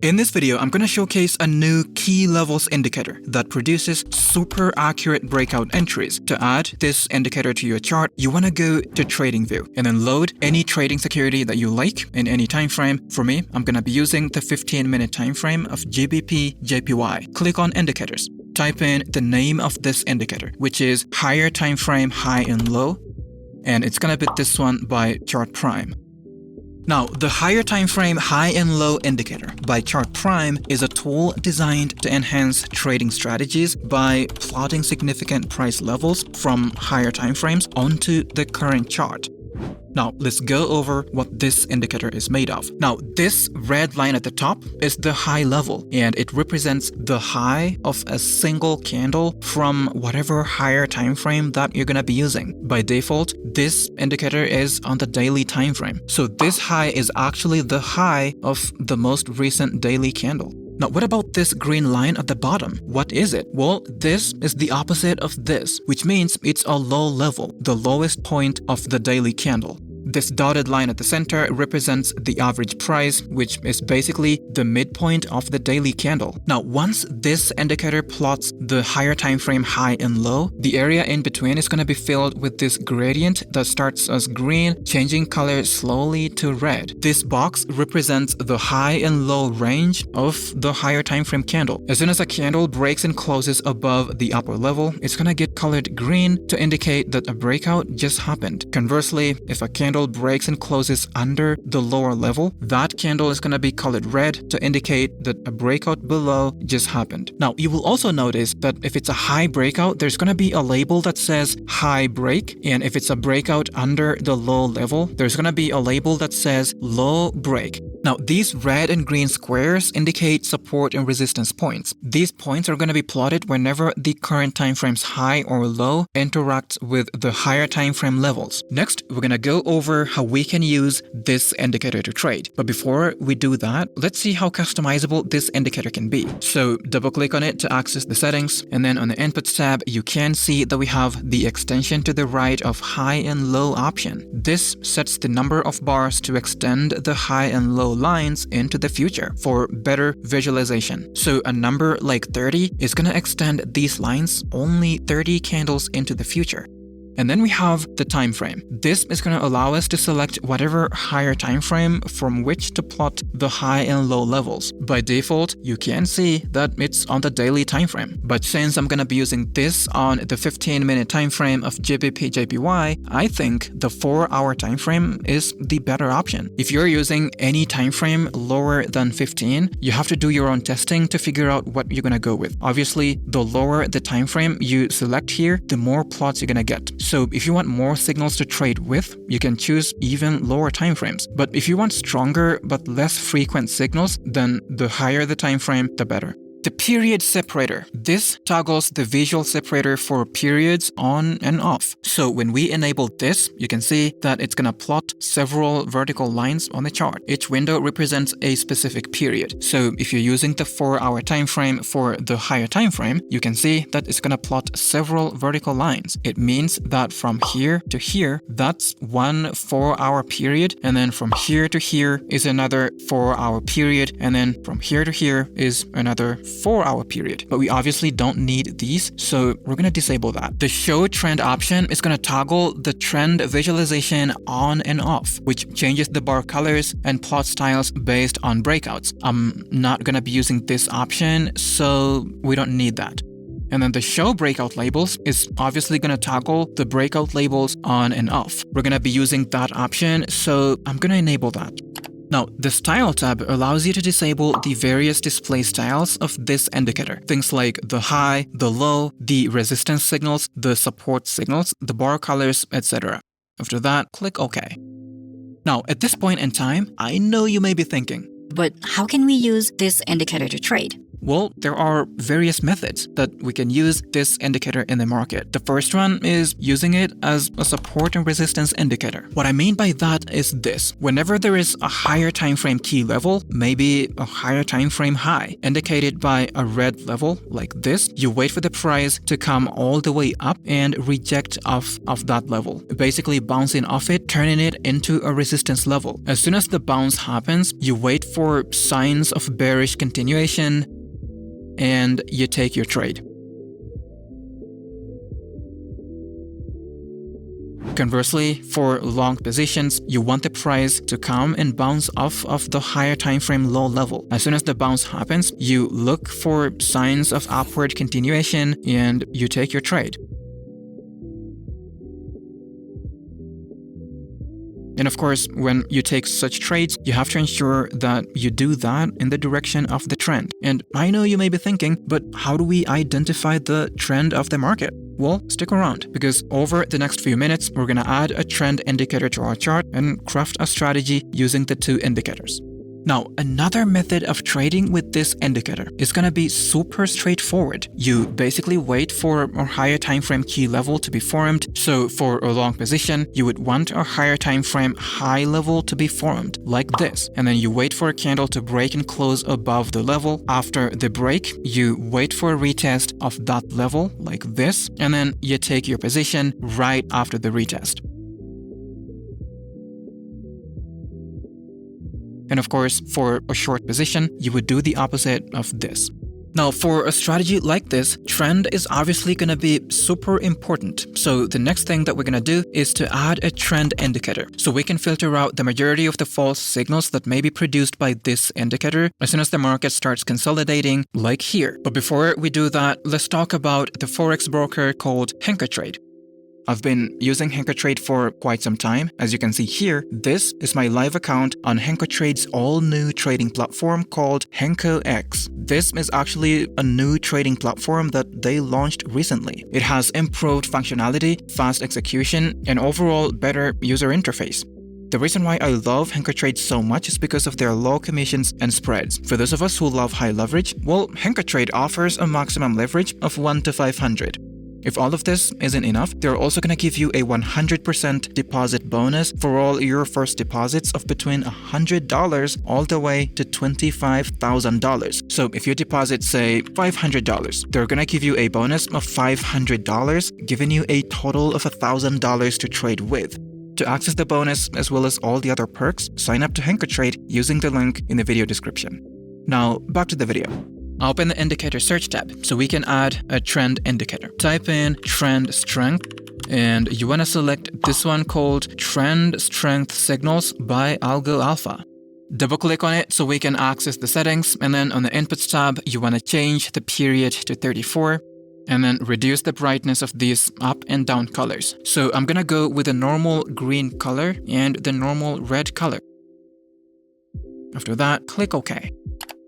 In this video, I'm going to showcase a new key levels indicator that produces super accurate breakout entries. To add this indicator to your chart, you want to go to TradingView and then load any trading security that you like in any time frame. For me, I'm going to be using the 15-minute time frame of GBP-JPY. Click on Indicators. Type in the name of this indicator, which is Higher Time Frame High and Low, and it's going to be this one by ChartPrime. Now, the Higher Time Frame High and Low indicator by ChartPrime is a tool designed to enhance trading strategies by plotting significant price levels from higher time frames onto the current chart. Now, let's go over what this indicator is made of. Now, this red line at the top is the high level, and it represents the high of a single candle from whatever higher time frame that you're going to be using. By default, this indicator is on the daily time frame. So this high is actually the high of the most recent daily candle. Now, what about this green line at the bottom? What is it? Well, this is the opposite of this, which means it's a low level, the lowest point of the daily candle. This dotted line at the center represents the average price, which is basically the midpoint of the daily candle. Now, once this indicator plots the higher time frame high and low, the area in between is going to be filled with this gradient that starts as green, changing color slowly to red. This box represents the high and low range of the higher time frame candle. As soon as a candle breaks and closes above the upper level, it's going to get colored green to indicate that a breakout just happened. Conversely, if a candle breaks and closes under the lower level, that candle is going to be colored red to indicate that a breakout below just happened. Now, you will also notice that if it's a high breakout, there's going to be a label that says high break, and if it's a breakout under the low level, there's going to be a label that says low break. Now, these red and green squares indicate support and resistance points. These points are going to be plotted whenever the current time frame's high or low interacts with the higher time frame levels. Next, we're going to go over how we can use this indicator to trade. But before we do that, let's see how customizable this indicator can be. So double click on it to access the settings, and then on the Inputs tab, you can see that we have the extension to the right of high and low option. This sets the number of bars to extend the high and low lines into the future for better visualization. So a number like 30 is going to extend these lines only 30 candles into the future. And then we have the time frame. This is going to allow us to select whatever higher time frame from which to plot the high and low levels. By default, you can see that it's on the daily time frame. But since I'm going to be using this on the 15-minute time frame of GBP-JPY, I think the 4-hour time frame is the better option. If you're using any time frame lower than 15, you have to do your own testing to figure out what you're going to go with. Obviously, the lower the time frame you select here, the more plots you're going to get. So if you want more signals to trade with, you can choose even lower time frames. But if you want stronger but less frequent signals, then the higher the time frame, the better. The period separator. This toggles the visual separator for periods on and off. So when we enable this, you can see that it's going to plot several vertical lines on the chart. Each window represents a specific period. So if you're using the 4-hour time frame for the higher time frame, you can see that it's going to plot several vertical lines. It means that from here to here, that's one 4-hour period, and then from here to here is another 4-hour period, and then from here to here is another 4-hour period. But we obviously don't need these, so we're going to disable that. The show trend option is going to toggle the trend visualization on and off, which changes the bar colors and plot styles based on breakouts. I'm not going to be using this option, so we don't need that. And then the show breakout labels is obviously going to toggle the breakout labels on and off. We're going to be using that option, so I'm going to enable that. Now, the Style tab allows you to disable the various display styles of this indicator. Things like the high, the low, the resistance signals, the support signals, the bar colors, etc. After that, click OK. Now, at this point in time, I know you may be thinking, but how can we use this indicator to trade? Well, there are various methods that we can use this indicator in the market. The first one is using it as a support and resistance indicator. What I mean by that is this. Whenever there is a higher time frame key level, maybe a higher time frame high, indicated by a red level like this, you wait for the price to come all the way up and reject off of that level, basically bouncing off it, turning it into a resistance level. As soon as the bounce happens, you wait for signs of bearish continuation and you take your trade. Conversely, for long positions, you want the price to come and bounce off of the higher time frame low level. As soon as the bounce happens, you look for signs of upward continuation and you take your trade. And of course, when you take such trades, you have to ensure that you do that in the direction of the trend. And I know you may be thinking, but how do we identify the trend of the market? Well, stick around, because over the next few minutes, we're going to add a trend indicator to our chart and craft a strategy using the two indicators. Now, another method of trading with this indicator is going to be super straightforward. You basically wait for a higher time frame key level to be formed. So for a long position, you would want a higher time frame high level to be formed like this. And then you wait for a candle to break and close above the level. After the break, you wait for a retest of that level like this. And then you take your position right after the retest. And of course, for a short position, you would do the opposite of this. Now, for a strategy like this, trend is obviously going to be super important. So the next thing that we're going to do is to add a trend indicator, so we can filter out the majority of the false signals that may be produced by this indicator as soon as the market starts consolidating, like here. But before we do that, let's talk about the Forex broker called PineTrades. I've been using PineTrades for quite some time. As you can see here, this is my live account on PineTrades' all-new trading platform called PineX. This is actually a new trading platform that they launched recently. It has improved functionality, fast execution, and overall better user interface. The reason why I love PineTrades so much is because of their low commissions and spreads. For those of us who love high leverage, well, PineTrades offers a maximum leverage of 1 to 500. If all of this isn't enough, they're also going to give you a 100% deposit bonus for all your first deposits of between $100 all the way to $25,000. So if you deposit, say, $500, they're going to give you a bonus of $500, giving you a total of $1,000 to trade with. To access the bonus as well as all the other perks, sign up to PineTrades using the link in the video description. Now, back to the video. Open the indicator search tab so we can add a trend indicator. Type in trend strength and you want to select this one called Trend Strength Signals by Algo Alpha. Double click on it so we can access the settings, and then on the inputs tab you want to change the period to 34 and then reduce the brightness of these up and down colors. So I'm gonna go with the normal green color and the normal red color. After that, click OK.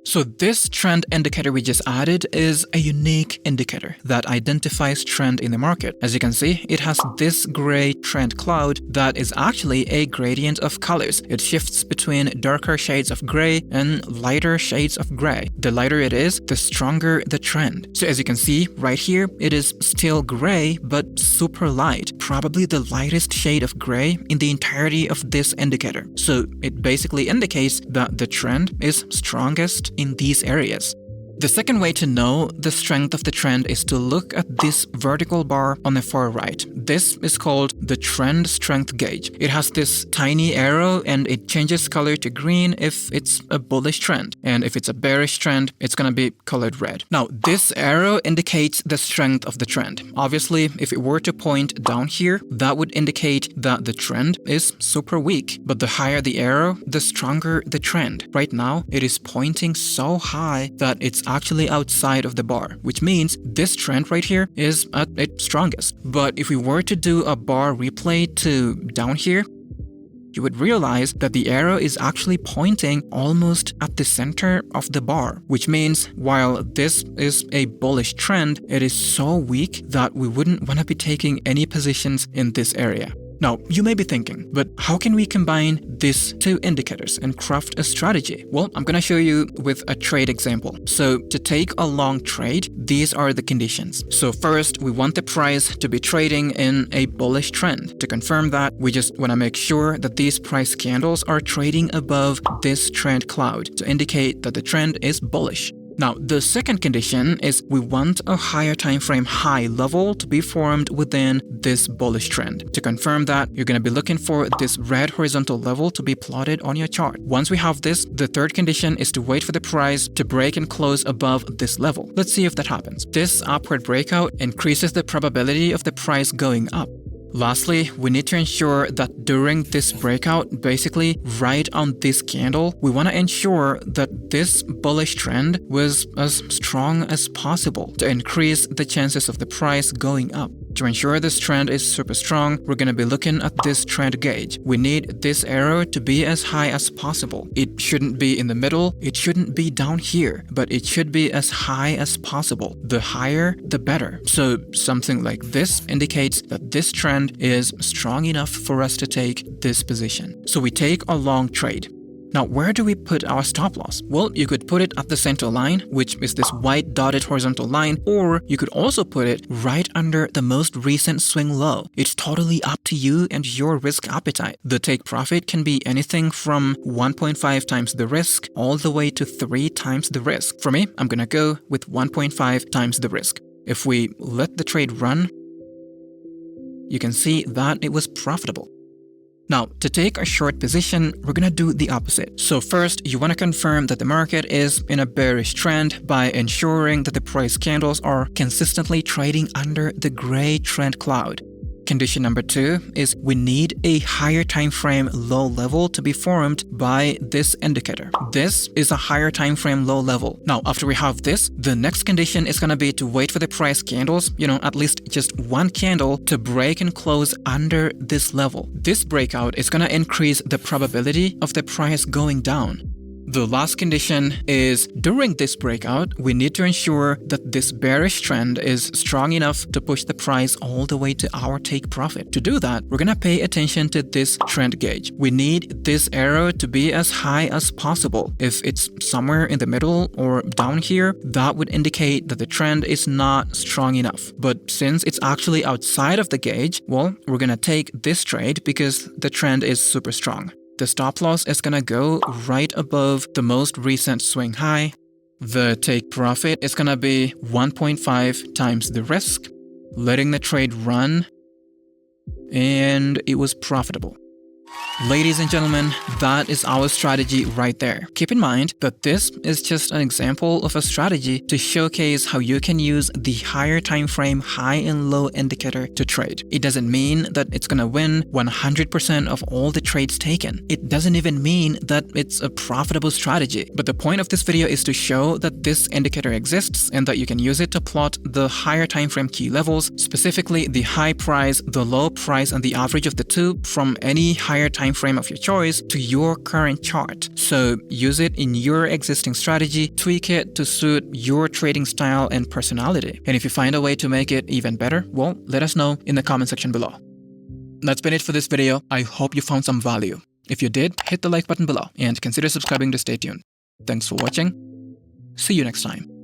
So this trend indicator we just added is a unique indicator that identifies trend in the market. As you can see, it has this gray trend cloud that is actually a gradient of colors. It shifts between darker shades of gray and lighter shades of gray. The lighter it is, the stronger the trend. So as you can see right here, it is still gray but super light, probably the lightest shade of gray in the entirety of this indicator. So it basically indicates that the trend is strongest in these areas. The second way to know the strength of the trend is to look at this vertical bar on the far right. This is called the trend strength gauge. It has this tiny arrow and it changes color to green if it's a bullish trend. And if it's a bearish trend, it's going to be colored red. Now, this arrow indicates the strength of the trend. Obviously, if it were to point down here, that would indicate that the trend is super weak. But the higher the arrow, the stronger the trend. Right now, it is pointing so high that it's actually outside of the bar, which means this trend right here is at its strongest. But if we were to do a bar replay to down here, you would realize that the arrow is actually pointing almost at the center of the bar, which means while this is a bullish trend, it is so weak that we wouldn't want to be taking any positions in this area. Now, you may be thinking, but how can we combine these two indicators and craft a strategy? Well, I'm gonna show you with a trade example. So to take a long trade, these are the conditions. So first, we want the price to be trading in a bullish trend. To confirm that, we just wanna make sure that these price candles are trading above this trend cloud to indicate that the trend is bullish. Now, the second condition is we want a higher time frame high level to be formed within this bullish trend. To confirm that, you're going to be looking for this red horizontal level to be plotted on your chart. Once we have this, the third condition is to wait for the price to break and close above this level. Let's see if that happens. This upward breakout increases the probability of the price going up. Lastly, we need to ensure that during this breakout, basically right on this candle, we want to ensure that this bullish trend was as strong as possible to increase the chances of the price going up. To ensure this trend is super strong, we're going to be looking at this trend gauge. We need this arrow to be as high as possible. It shouldn't be in the middle, it shouldn't be down here, but it should be as high as possible. The higher, the better. So something like this indicates that this trend is strong enough for us to take this position. So we take a long trade. Now, where do we put our stop loss? Well, you could put it at the center line, which is this white dotted horizontal line, or you could also put it right under the most recent swing low. It's totally up to you and your risk appetite. The take profit can be anything from 1.5 times the risk all the way to 3 times the risk. For me, I'm gonna go with 1.5 times the risk. If we let the trade run, you can see that it was profitable. Now, to take a short position, we're gonna do the opposite. So first, you wanna confirm that the market is in a bearish trend by ensuring that the price candles are consistently trading under the gray trend cloud. Condition number 2 is we need a higher time frame low level to be formed by this indicator. This is a higher time frame low level. Now, after we have this, the next condition is going to be to wait for the price candles, at least just one candle to break and close under this level. This breakout is going to increase the probability of the price going down. The last condition is during this breakout, we need to ensure that this bearish trend is strong enough to push the price all the way to our take profit. To do that, we're gonna pay attention to this trend gauge. We need this arrow to be as high as possible. If it's somewhere in the middle or down here, that would indicate that the trend is not strong enough. But since it's actually outside of the gauge, well, we're gonna take this trade because the trend is super strong. The stop loss is gonna go right above the most recent swing high. The take profit is gonna be 1.5 times the risk, letting the trade run, and it was profitable. Ladies and gentlemen, that is our strategy right there. Keep in mind that this is just an example of a strategy to showcase how you can use the higher time frame high and low indicator to trade. It doesn't mean that it's gonna win 100% of all the trades taken. It doesn't even mean that it's a profitable strategy. But the point of this video is to show that this indicator exists and that you can use it to plot the higher time frame key levels, specifically the high price, the low price, and the average of the two from any higher time frame of your choice to your current chart. So use it in your existing strategy, tweak it to suit your trading style and personality. And if you find a way to make it even better, well, let us know in the comment section below. That's been it for this video. I hope you found some value. If you did, hit the like button below and consider subscribing to stay tuned. Thanks for watching. See you next time.